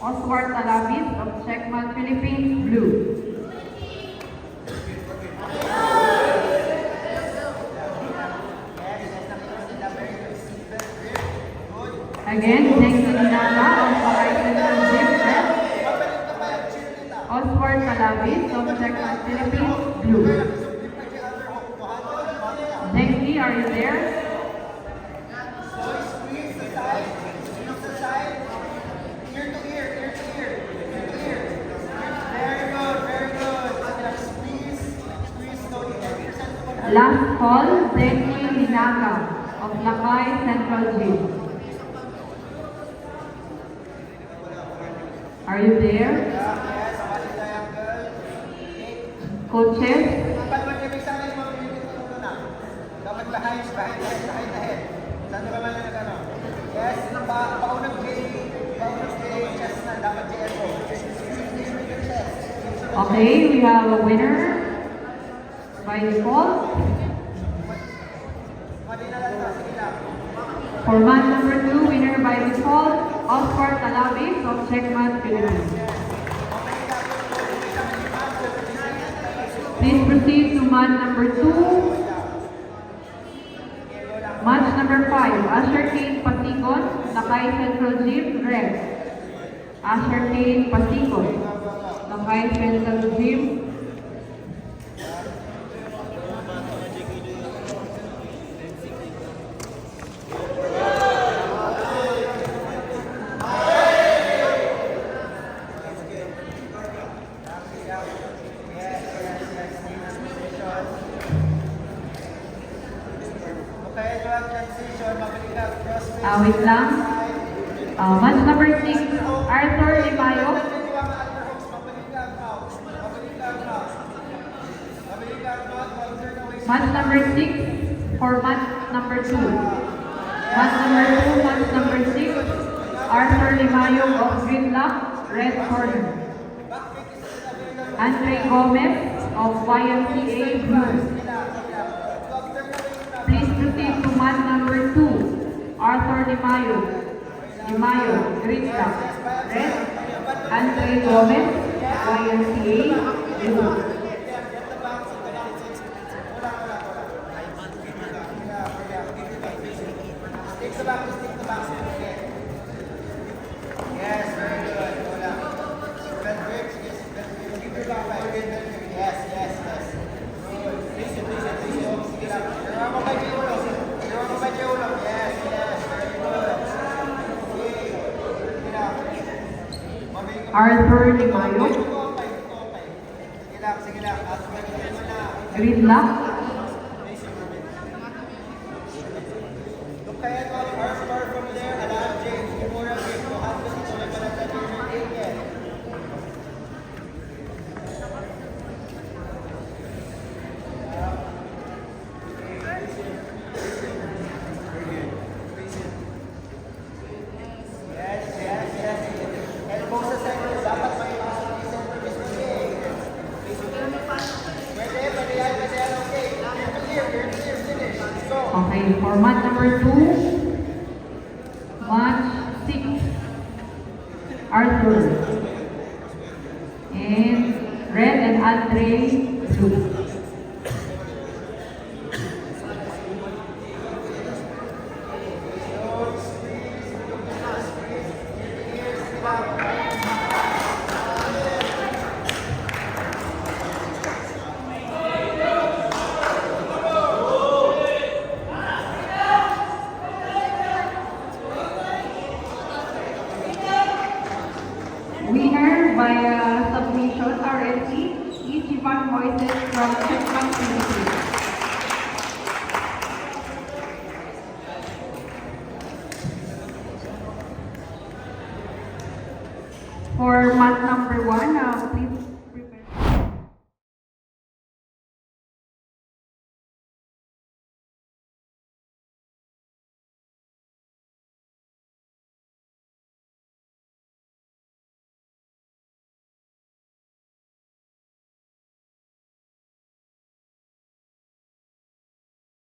Oswald Talabis of Checkmat Philippines, blue. Again, next Ninaga of Pakay Central Gym, red. Oswald Talabis of Checkmat Philippines, blue. Next, are you there? Last call, Zenki Linaga of Lakay Central Gym. Are you there? Coaches? Okay, we have a winner by default. For match number 2, winner by default, Oscar Talabis of Checkmat Philippines. Please proceed to match number 2. Match number 5, Asher Kane Pasikon, Lakay Central Gym, red. Asher Kane Pasikon, Lakay Central Gym. Wait lang. Match number 6, Arthur Limayo. Match number 6 for match number 2. Match number 2, match number 6, Arthur Limayo of Green Lock, red corner. Andre Gomez of YMCA, blue. Please proceed to match number 2. Arthur Limayo, green lock, red. Andre Gomez, YMCA, blue. Yes, very good. Yes, yes, yes. Arthur Limayo, green lock. Okay, for match number 2, match 6, Arthur. And red and Andre, blue. Winner by submission, RSC, Ichiban Moises from Checkmat Philippines. For match number 1, please